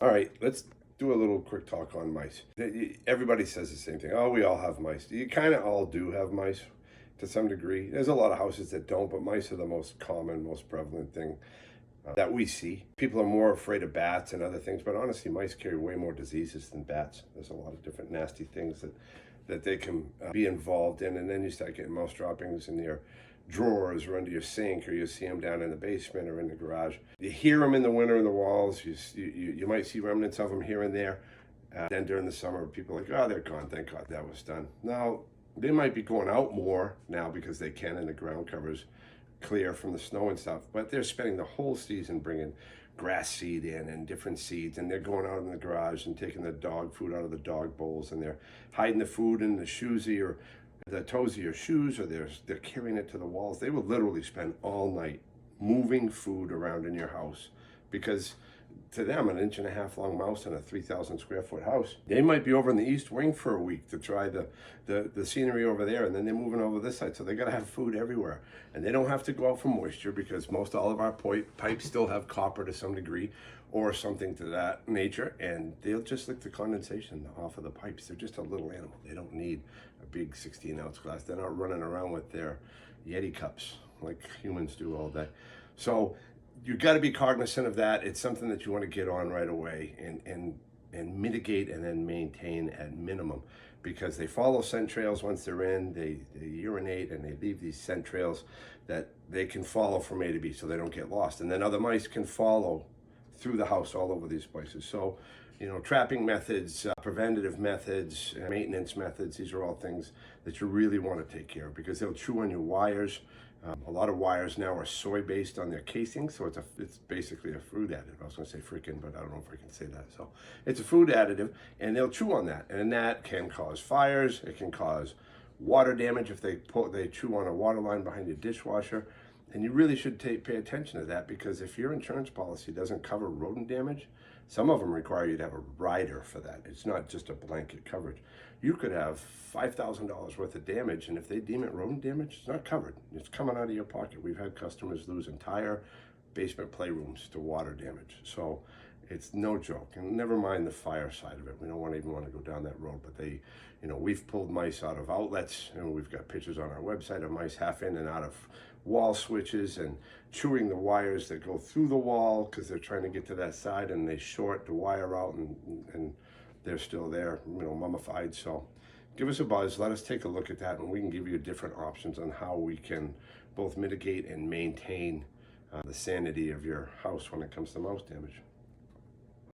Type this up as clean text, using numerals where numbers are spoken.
All right, let's do a little quick talk on mice. Everybody says the same thing. Oh, we all have mice. You kind of all do have mice to some degree. There's a lot of houses that don't, but mice are the most common, most prevalent thing that we see. People are more afraid of bats and other things, but honestly, mice carry way more diseases than bats. There's a lot of different nasty things that they can be involved in, and then you start getting mouse droppings in your drawers or under your sink, or you see them down in the basement or in the garage. You hear them in the winter in the walls. You might see remnants of them here and there. Then during the summer, people are like, oh, they're gone. Thank God that was done. Now, they might be going out more now because they can, and the ground covers clear from the snow and stuff, but they're spending the whole season bringing grass seed in and different seeds, and they're going out in the garage and taking the dog food out of the dog bowls, and they're hiding the food in the shoesy or the toes of your shoes, or they're carrying it to the walls. They will literally spend all night moving food around in your house because to them, an 1.5-inch long mouse in a 3,000 square foot house, they might be over in the east wing for a week to try the scenery over there, and then they're moving over this side, so they got to have food everywhere. And they don't have to go out for moisture because most all of our pipes still have copper to some degree or something to that nature, and they'll just lick the condensation off of the pipes. They're just a little animal. They don't need a big 16-ounce glass. They're not running around with their Yeti cups like humans do all day. So you got to be cognizant of that. It's something that you want to get on right away and mitigate and then maintain at minimum, because they follow scent trails. Once they're in, they urinate and they leave these scent trails that they can follow from A to B so they don't get lost. And then other mice can follow through the house all over these places. So, trapping methods, preventative methods, maintenance methods, these are all things that you really want to take care of because they'll chew on your wires. A lot of wires now are soy-based on their casings, so it's basically a food additive. I was going to say freaking, but I don't know if I can say that. So it's a food additive, and they'll chew on that, and that can cause fires. It can cause water damage if they chew on a water line behind your dishwasher. And you really should pay attention to that, because if your insurance policy doesn't cover rodent damage, some of them require you to have a rider for that. It's not just a blanket coverage. You could have $5,000 worth of damage, and if they deem it rodent damage, it's not covered. It's coming out of your pocket. We've had customers lose entire basement playrooms to water damage. So it's no joke. And never mind the fire side of it. We don't even want to go down that road, but we've pulled mice out of outlets, and we've got pictures on our website of mice half in and out of wall switches and chewing the wires that go through the wall because they're trying to get to that side, and they short the wire out and they're still there, mummified. So give us a buzz. Let us take a look at that, and we can give you different options on how we can both mitigate and maintain the sanity of your house when it comes to mouse damage.